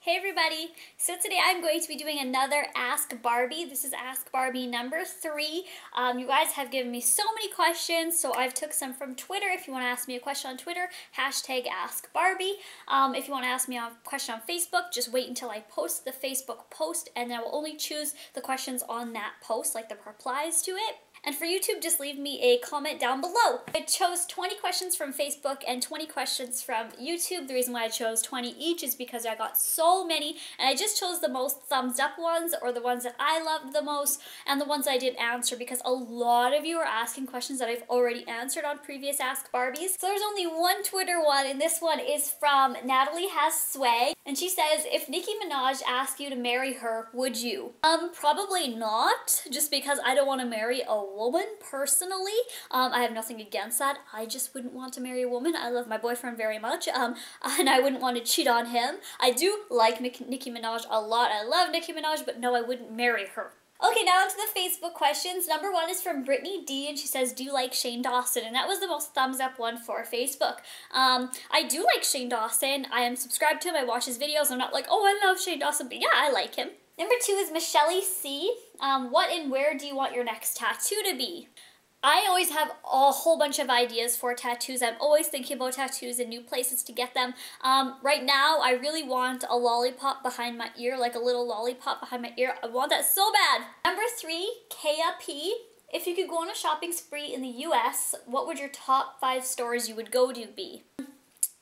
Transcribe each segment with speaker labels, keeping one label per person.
Speaker 1: Hey everybody! So today I'm going to be doing another Ask Barbie. This is Ask Barbie number 3. You guys have given me so many questions, so I've took some from Twitter. If you want to ask me a question on Twitter, hashtag Ask Barbie. If you want to ask me a question on Facebook, just wait until I post the Facebook post, and then I will only choose the questions on that post, like the replies to it. And for YouTube, just leave me a comment down below. I chose 20 questions from Facebook and 20 questions from YouTube. The reason why I chose 20 each is because I got so many, and I just chose the most thumbs up ones, or the ones that I loved the most, and the ones I didn't answer, because a lot of you are asking questions that I've already answered on previous Ask Barbies. So there's only one Twitter one, and this one is from Natalie Has Sway, and she says, if Nicki Minaj asked you to marry her, would you? Probably not, just because I don't want to marry a woman personally. I have nothing against that. I just wouldn't want to marry a woman. I love my boyfriend very much, and I wouldn't want to cheat on him. I do like Nicki Minaj a lot. I love Nicki Minaj, but no, I wouldn't marry her. Okay, now onto the Facebook questions. Number 1 is from Brittany D, and she says, do you like Shane Dawson? And that was the most thumbs up one for Facebook. I do like Shane Dawson. I am subscribed to him. I watch his videos. I'm not like, oh, I love Shane Dawson, but yeah, I like him. Number 2 is Michelle C. What and where do you want your next tattoo to be? I always have a whole bunch of ideas for tattoos. I'm always thinking about tattoos and new places to get them. Right now, I really want a lollipop behind my ear, like a little lollipop behind my ear. I want that so bad. Number 3, Kea P. If you could go on a shopping spree in the US, what would your top 5 stores you would go to be?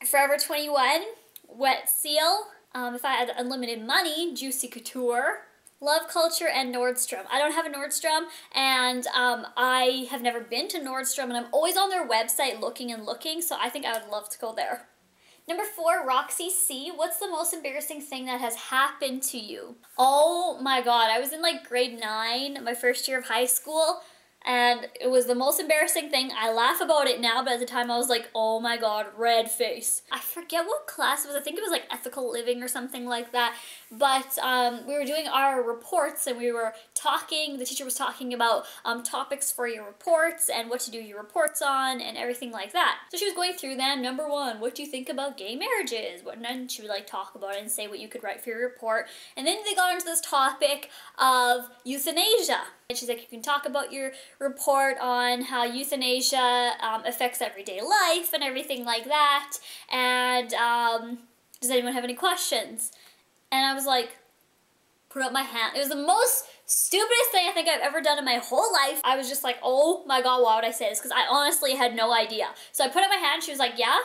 Speaker 1: Forever 21, Wet Seal. If I had unlimited money, Juicy Couture, Love Culture, and Nordstrom. I don't have a Nordstrom, and I have never been to Nordstrom, and I'm always on their website looking and looking, so I think I would love to go there. Number 4, Roxy C. What's the most embarrassing thing that has happened to you? Oh my god, I was in like grade 9, my first year of high school, and it was the most embarrassing thing. I laugh about it now, but at the time I was like, oh my god, red face. I forget what class it was. I think it was like ethical living or something like that. But we were doing our reports, and we were talking, the teacher was talking about topics for your reports and what to do your reports on and everything like that. So she was going through them. Number 1, what do you think about gay marriages? And then she would like talk about it and say what you could write for your report. And then they got into this topic of euthanasia. And she's like, you can talk about your report on how euthanasia affects everyday life and everything like that. And does anyone have any questions? And I was like, put up my hand. It was the most stupidest thing I think I've ever done in my whole life. I was just like, oh my god, why would I say this? Because I honestly had no idea. So I put up my hand, she was like, yeah?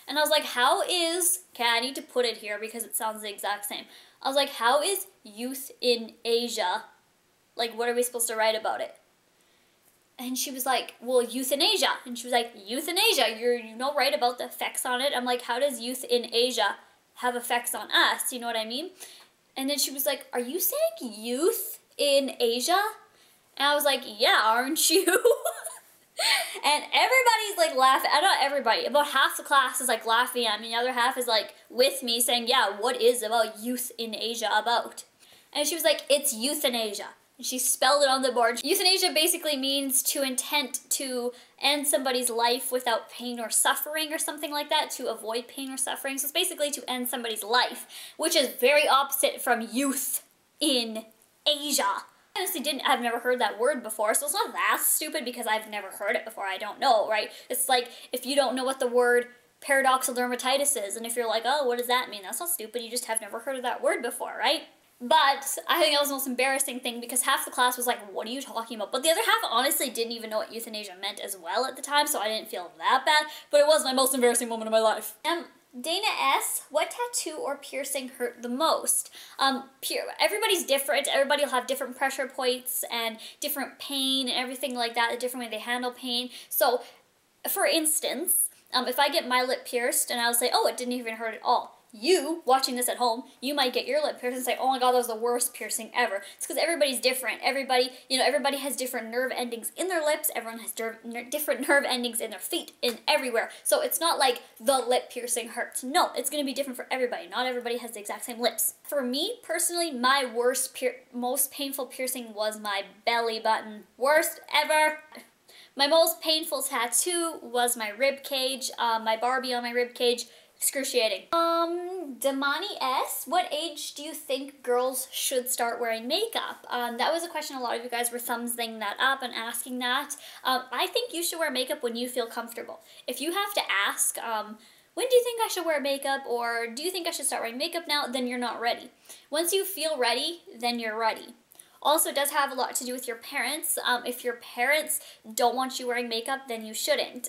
Speaker 1: And I was like, how is, okay, I need to put it here because it sounds the exact same. I was like, how is youth in Asia? Like, what are we supposed to write about it? And she was like, well, euthanasia. And she was like, euthanasia, you know, write about the effects on it. I'm like, how does youth in Asia have effects on us? You know what I mean? And then she was like, are you saying youth in Asia? And I was like, yeah, aren't you? And everybody's like laughing. Not everybody. About half the class is like laughing at me. The other half is like with me saying, yeah, what is about youth in Asia about? And she was like, it's euthanasia. And she spelled it on the board. Euthanasia basically means to intent to end somebody's life without pain or suffering or something like that, to avoid pain or suffering. So it's basically to end somebody's life, which is very opposite from youth in Asia. I honestly I've never heard that word before, so it's not that stupid because I've never heard it before. I don't know, right? It's like if you don't know what the word paradoxal dermatitis is, and if you're like, oh, what does that mean? That's not stupid, you just have never heard of that word before, right? But I think that was the most embarrassing thing because half the class was like, what are you talking about? But the other half honestly didn't even know what euthanasia meant as well at the time, so I didn't feel that bad. But it was my most embarrassing moment of my life. Dana S., what tattoo or piercing hurt the most? Everybody's different. Everybody will have different pressure points and different pain and everything like that, a different way they handle pain. So, for instance, if I get my lip pierced and I'll say, oh, it didn't even hurt at all. You, watching this at home, you might get your lip pierced and say, oh my god, that was the worst piercing ever. It's because everybody's different. Everybody has different nerve endings in their lips. Everyone has different nerve endings in their feet, in everywhere. So it's not like the lip piercing hurts. No, it's going to be different for everybody. Not everybody has the exact same lips. For me, personally, my most painful piercing was my belly button. Worst ever. My most painful tattoo was my rib cage, my Barbie on my rib cage. Excruciating. Damani S, what age do you think girls should start wearing makeup? That was a question a lot of you guys were thumbsing that up and asking that. I think you should wear makeup when you feel comfortable. If you have to ask, when do you think I should wear makeup, or do you think I should start wearing makeup now, then you're not ready. Once you feel ready, then you're ready. Also, it does have a lot to do with your parents. If your parents don't want you wearing makeup, then you shouldn't.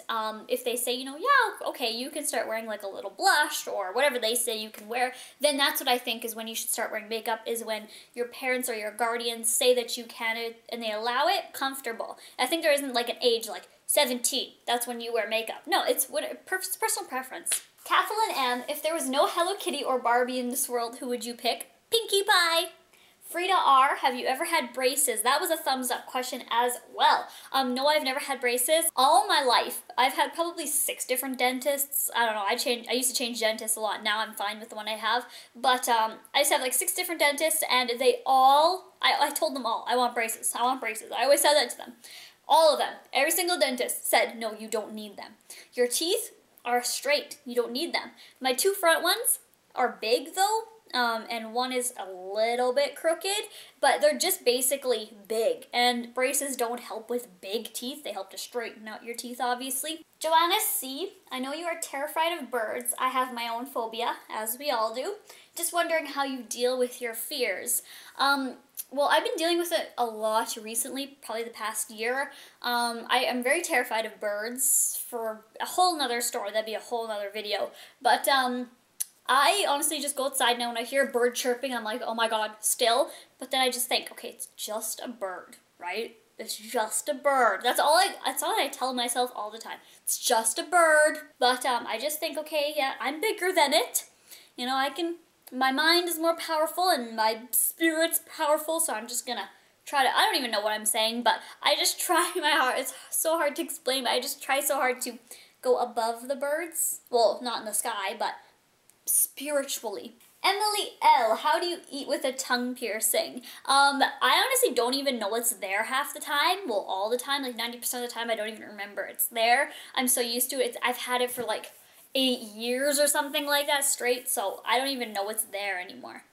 Speaker 1: If they say, you know, yeah, okay, you can start wearing like a little blush or whatever they say you can wear, then that's what I think is when you should start wearing makeup, is when your parents or your guardians say that you can and they allow it, comfortable. I think there isn't like an age like 17, that's when you wear makeup. No, it's personal preference. Kathleen M, if there was no Hello Kitty or Barbie in this world, who would you pick? Pinkie Pie. Frida R, have you ever had braces? That was a thumbs up question as well. No, I've never had braces. All my life, I've had probably 6 different dentists. I don't know, I used to change dentists a lot. Now I'm fine with the one I have. But I used to have like 6 different dentists, and they all, I told them all, I want braces, I want braces. I always said that to them. All of them, every single dentist said, no, you don't need them. Your teeth are straight, you don't need them. My 2 front ones are big though, and one is a little bit crooked, but they're just basically big. And braces don't help with big teeth, they help to straighten out your teeth, obviously. Joanna C, I know you are terrified of birds. I have my own phobia, as we all do. Just wondering how you deal with your fears. Well, I've been dealing with it a lot recently, probably the past year. I am very terrified of birds, for a whole nother story. That'd be a whole nother video. But I honestly just go outside now when I hear a bird chirping, I'm like, oh my god, still. But then I just think, okay, it's just a bird, right? It's just a bird. That's all I tell myself all the time. It's just a bird. But I just think, okay, yeah, I'm bigger than it. You know, my mind is more powerful and my spirit's powerful, so I'm just gonna try to, I don't even know what I'm saying, but I just try my hard. It's so hard to explain, but I just try so hard to go above the birds. Well, not in the sky, but spiritually. Emily L, how do you eat with a tongue piercing? I honestly don't even know it's there half the time. Well, all the time, like 90% of the time, I don't even remember it's there. I'm so used to it. I've had it for like 8 years or something like that straight, so I don't even know it's there anymore.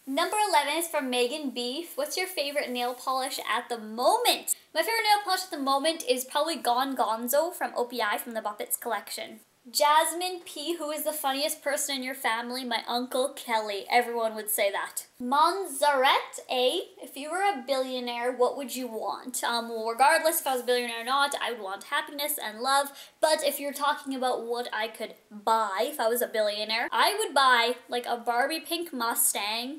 Speaker 1: Number 11 is from Megan B. What's your favorite nail polish at the moment? My favorite nail polish at the moment is probably Gone Gonzo from OPI from the Muppets collection. Jasmine P, who is the funniest person in your family? My Uncle Kelly. Everyone would say that. Monzaret A, if you were a billionaire, what would you want? Well, regardless if I was a billionaire or not, I would want happiness and love. But if you're talking about what I could buy if I was a billionaire, I would buy like a Barbie pink Mustang,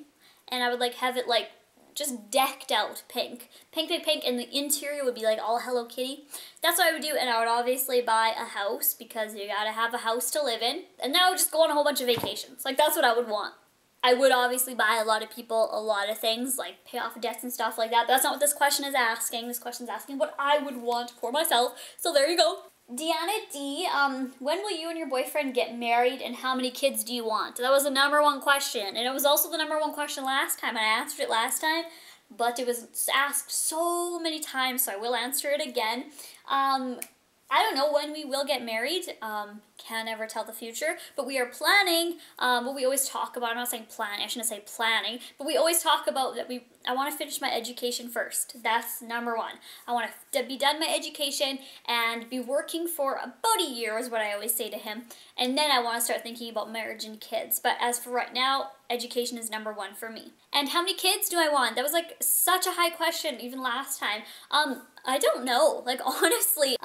Speaker 1: and I would like have it like just decked out pink. Pink, pink, pink, and the interior would be like all Hello Kitty. That's what I would do, and I would obviously buy a house, because you gotta have a house to live in. And then I would just go on a whole bunch of vacations. Like, that's what I would want. I would obviously buy a lot of people a lot of things, like pay off debts and stuff like that. But that's not what this question is asking. This question is asking what I would want for myself. So there you go. Deanna D, when will you and your boyfriend get married, and how many kids do you want? That was the #1 question, and it was also the #1 question last time. I answered it last time, but it was asked so many times, so I will answer it again. I don't know when we will get married. Can't ever tell the future, but we are planning. What we always talk about, I'm not saying plan, I shouldn't say planning, but we always talk about that I want to finish my education first. That's #1. I want to be done my education and be working for about a year is what I always say to him. And then I want to start thinking about marriage and kids. But as for right now, education is #1 for me. And how many kids do I want? That was like such a high question even last time. I don't know, like honestly.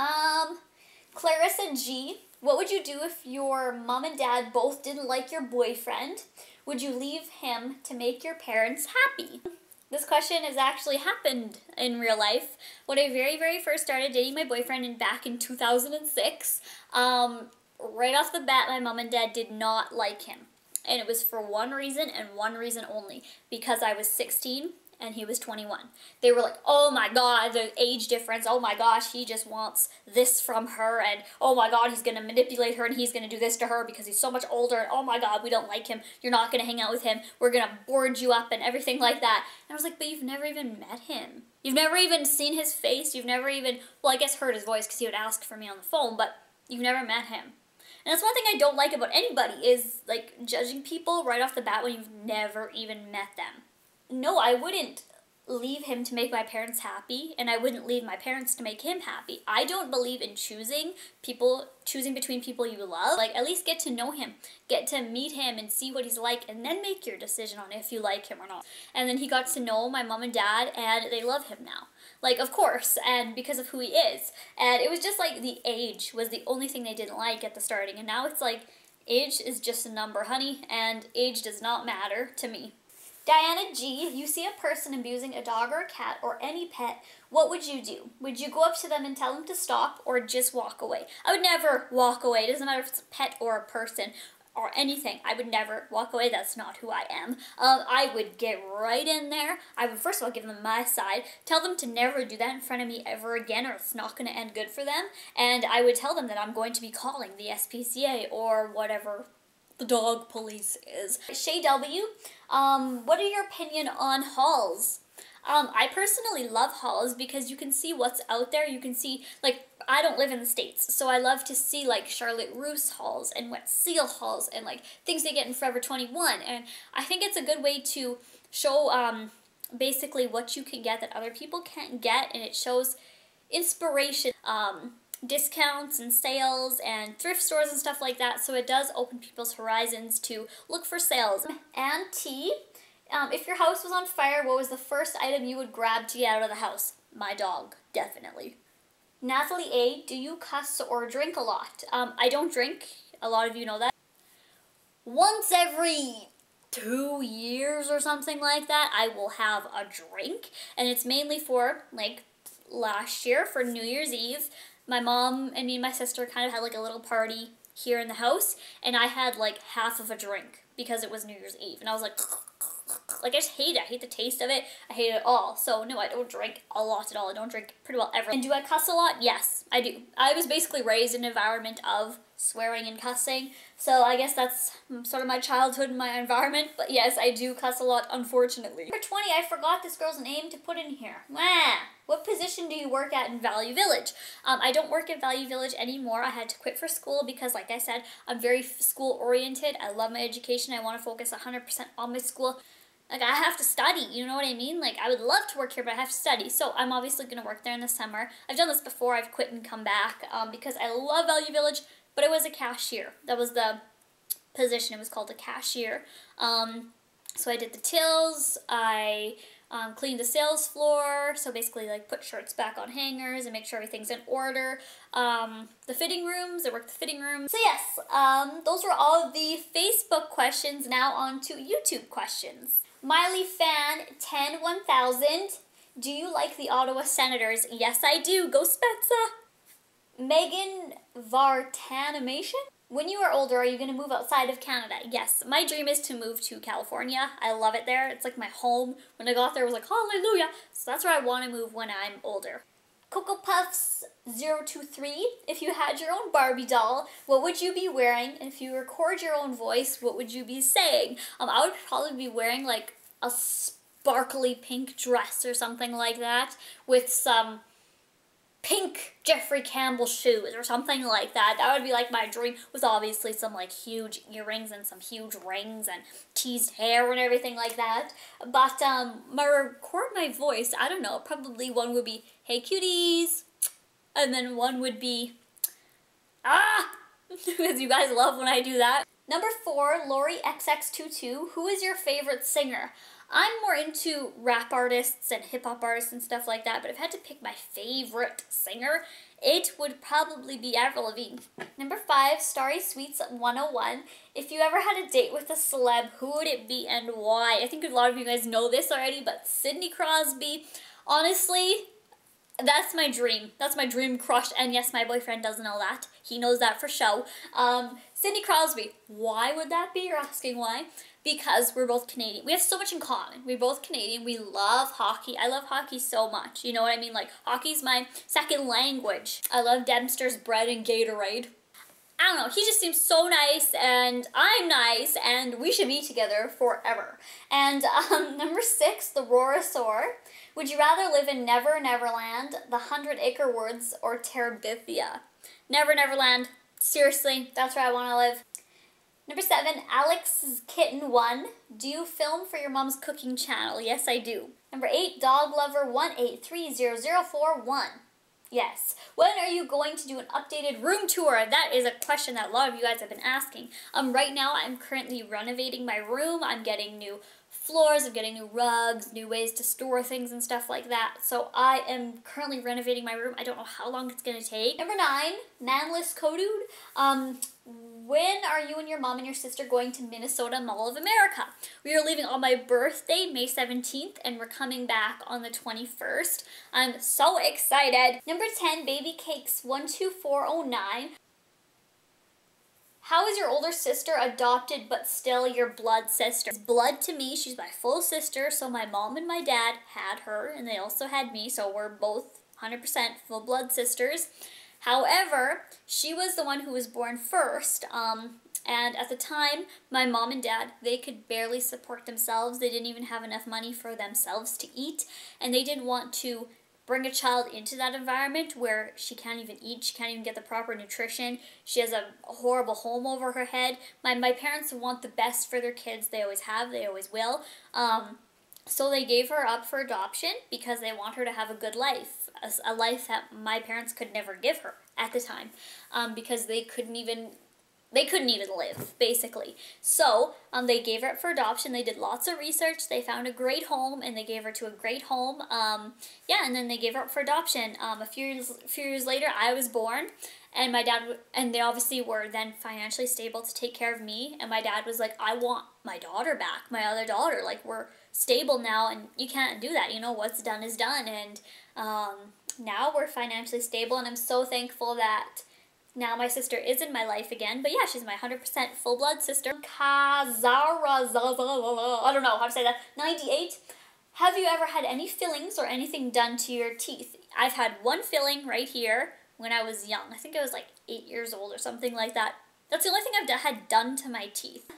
Speaker 1: Clarissa G, what would you do if your mom and dad both didn't like your boyfriend? Would you leave him to make your parents happy? This question has actually happened in real life. When I very first started dating my boyfriend back in 2006, right off the bat, my mom and dad did not like him. And it was for one reason and one reason only, because I was 16 and he was 21. They were like, oh my god, the age difference, oh my gosh, he just wants this from her, and oh my god, he's gonna manipulate her and he's gonna do this to her because he's so much older, and oh my god, we don't like him, you're not gonna hang out with him, we're gonna board you up and everything like that. And I was like, but you've never even met him. You've never even seen his face, you've never even, well, I guess heard his voice because he would ask for me on the phone, but you've never met him. And that's one thing I don't like about anybody is like judging people right off the bat when you've never even met them. No, I wouldn't leave him to make my parents happy, and I wouldn't leave my parents to make him happy. I don't believe in choosing between people you love. Like, at least get to know him, get to meet him and see what he's like, and then make your decision on if you like him or not. And then he got to know my mom and dad, and they love him now. Like, of course, and because of who he is. And it was just like the age was the only thing they didn't like at the starting, and now it's like, age is just a number, honey, and age does not matter to me. Diana G, you see a person abusing a dog or a cat or any pet, what would you do? Would you go up to them and tell them to stop or just walk away? I would never walk away. It doesn't matter if it's a pet or a person or anything. I would never walk away. That's not who I am. I would get right in there. I would first of all give them my side, tell them to never do that in front of me ever again or it's not going to end good for them. And I would tell them that I'm going to be calling the SPCA or whatever the dog police is. Shay W, what are your opinion on hauls? I personally love hauls because you can see what's out there. You can see, like, I don't live in the States, so I love to see, like, Charlotte Russe hauls and Wet Seal hauls and, like, things they get in Forever 21. And I think it's a good way to show, basically what you can get that other people can't get, and it shows inspiration, discounts and sales and thrift stores and stuff like that, so it does open people's horizons to look for sales. And T, if your house was on fire, what was the first item you would grab to get out of the house? My dog, definitely. Natalie A, do you cuss or drink a lot? I don't drink. A lot of you know that. Once every 2 years or something like that, I will have a drink, and it's mainly for, like, last year for New Year's Eve. My mom and me and my sister kind of had like a little party here in the house, and I had like half of a drink because it was New Year's Eve, and I was like I just hate it. I hate the taste of it. I hate it all. So no, I don't drink a lot at all. I don't drink pretty well ever. And do I cuss a lot? Yes, I do. I was basically raised in an environment of swearing and cussing, so I guess that's sort of my childhood and my environment, but yes, I do cuss a lot, unfortunately. Number 20, I forgot this girl's name to put in here. Wah! What position do you work at in Value Village? I don't work at Value Village anymore. I had to quit for school because, like I said, I'm very school-oriented. I love my education. I want to focus 100% on my school. Like, I have to study, you know what I mean? Like, I would love to work here, but I have to study. So I'm obviously going to work there in the summer. I've done this before. I've quit and come back because I love Value Village, but it was a cashier. That was the position. It was called a cashier. So I did the tills. I cleaned the sales floor. So basically, like, put shirts back on hangers and make sure everything's in order. The fitting rooms. I worked the fitting rooms. So yes, those were all of the Facebook questions. Now on to YouTube questions. Miley Fan 10-1000. Do you like the Ottawa Senators? Yes, I do. Go Spezza! Megan Vartanimation. When you are older, are you going to move outside of Canada? Yes. My dream is to move to California. I love it there. It's like my home. When I got there, I was like, hallelujah. So that's where I want to move when I'm older. Cocoa Puffs 023. If you had your own Barbie doll, what would you be wearing? And if you record your own voice, what would you be saying? I would probably be wearing like a sparkly pink dress or something like that with some pink Jeffrey Campbell shoes or something like that. That would be like my dream, with obviously some like huge earrings and some huge rings and teased hair and everything like that. But record my voice, I don't know, probably one would be, hey cuties, and then one would be, because you guys love when I do that. Number 4, Lori XX22, who is your favorite singer? I'm more into rap artists and hip-hop artists and stuff like that, but if I had to pick my favorite singer, it would probably be Avril Lavigne. Number 5, Starry Sweets 101. If you ever had a date with a celeb, who would it be and why? I think a lot of you guys know this already, but Sidney Crosby, honestly, that's my dream. That's my dream crush, and yes, my boyfriend does know that. He knows that for sure. Sidney Crosby. Why would that be? You're asking why? Because we're both Canadian. We have so much in common. We're both Canadian. We love hockey. I love hockey so much. You know what I mean? Like, hockey's my second language. I love Dempster's bread and Gatorade. I don't know. He just seems so nice, and I'm nice, and we should be together forever. And number 6, the Rorosaur. Would you rather live in Never Neverland, the 100 Acre Woods, or Terabithia? Never Neverland, Seriously, that's where I want to live. Number 7, Alex's Kitten 1. Do you film for your mom's cooking channel? Yes, I do. Number 8, Dog Lover 1830041. Yes. When are you going to do an updated room tour? That is a question that a lot of you guys have been asking. Right now, I'm currently renovating my room. I'm getting new floors, I'm getting new rugs, new ways to store things and stuff like that. So I am currently renovating my room. I don't know how long it's going to take. Number 9, Manless Kodude. When are you and your mom and your sister going to Minnesota Mall of America? We are leaving on my birthday, May 17th, and we're coming back on the 21st. I'm so excited. Number 10, Baby Cakes 12409. How is your older sister adopted but still your blood sister? It's blood to me. She's my full sister, so my mom and my dad had her, and they also had me, so we're both 100% full blood sisters. However, she was the one who was born first, and at the time, my mom and dad, they could barely support themselves. They didn't even have enough money for themselves to eat, and they didn't want to bring a child into that environment where she can't even eat, she can't even get the proper nutrition, she has a horrible home over her head. My parents want the best for their kids. They always have, they always will. So they gave her up for adoption because they want her to have a good life, a life that my parents could never give her at the time, because they couldn't even live, basically. So they gave her up for adoption. They did lots of research. They found a great home, and they gave her to a great home. Yeah, and then they gave her up for adoption. A few years later, I was born, and my dad, and they obviously were then financially stable to take care of me. And my dad was like, I want my daughter back, my other daughter. Like, we're stable now, and you can't do that. You know, what's done is done. And now we're financially stable, and I'm so thankful that now my sister is in my life again. But yeah, she's my 100% full blood sister. Kazara, I don't know how to say that. 98. Have you ever had any fillings or anything done to your teeth? I've had one filling right here when I was young. I think I was like 8 years old or something like that. That's the only thing I've had done to my teeth.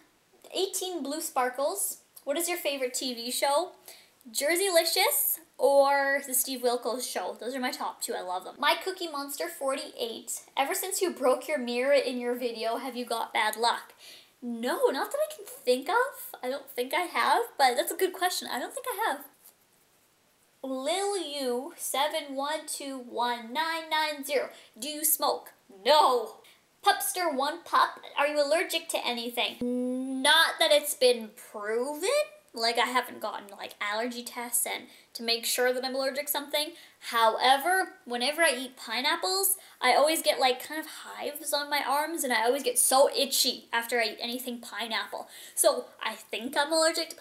Speaker 1: 18, Blue Sparkles. What is your favorite TV show? Jerseylicious or the Steve Wilkos Show. Those are my top 2. I love them. My Cookie Monster 48. Ever since you broke your mirror in your video, have you got bad luck? No, not that I can think of. I don't think I have, but that's a good question. I don't think I have. Lil U 7121990. Do you smoke? No. Pupster 1 Pup. Are you allergic to anything? Not that it's been proven. Like, I haven't gotten, like, allergy tests and to make sure that I'm allergic to something. However, whenever I eat pineapples, I always get, like, kind of hives on my arms, and I always get so itchy after I eat anything pineapple. So, I think I'm allergic to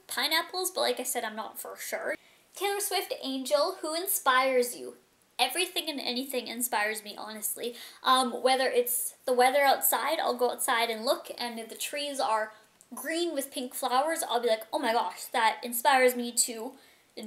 Speaker 1: pineapples, but like I said, I'm not for sure. Taylor Swift Angel, who inspires you? Everything and anything inspires me, honestly. Whether it's the weather outside, I'll go outside and look, and if the trees are green with pink flowers, I'll be like, oh my gosh, that inspires me to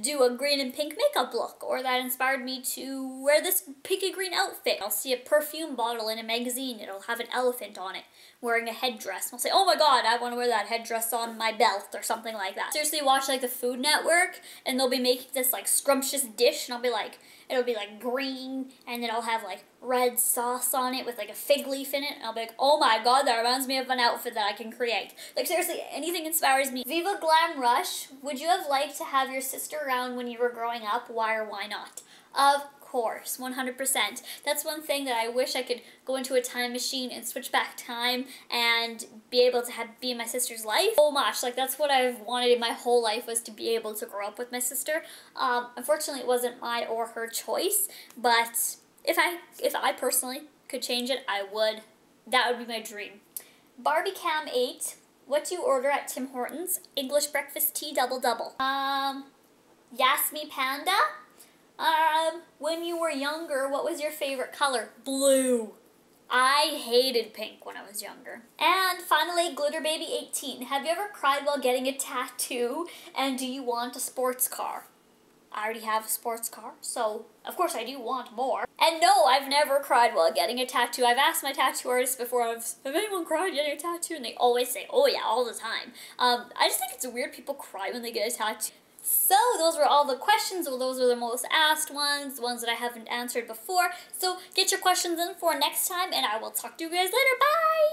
Speaker 1: do a green and pink makeup look, or that inspired me to wear this pinky green outfit. I'll see a perfume bottle in a magazine, it'll have an elephant on it wearing a headdress, and I'll say, oh my god, I want to wear that headdress on my belt, or something like that. Seriously, watch like the Food Network, and they'll be making this like scrumptious dish, and I'll be like, it'll be like green, and then I'll have like red sauce on it with like a fig leaf in it, and I'll be like, oh my god, that reminds me of an outfit that I can create. Like, seriously, anything inspires me. Viva Glam Rush, would you have liked to have your sister around when you were growing up? Why or why not? Of course, 100%. That's one thing that I wish I could go into a time machine and switch back time and be able to be in my sister's life so much. Like, that's what I've wanted in my whole life, was to be able to grow up with my sister. Unfortunately, it wasn't my or her choice, but if I personally could change it, I would. That would be my dream. Barbie Cam 8. What do you order at Tim Hortons? English breakfast tea double. Yasmi Panda. When you were younger, what was your favorite color? Blue. I hated pink when I was younger. And finally, Glitter Baby 18. Have you ever cried while getting a tattoo? And do you want a sports car? I already have a sports car, so of course I do want more. And no, I've never cried while getting a tattoo. I've asked my tattoo artist before, have anyone cried getting a tattoo? And they always say, oh yeah, all the time. I just think it's weird people cry when they get a tattoo. So those were all the questions. Well, those are the most asked ones, the ones that I haven't answered before. So get your questions in for next time, and I will talk to you guys later. Bye!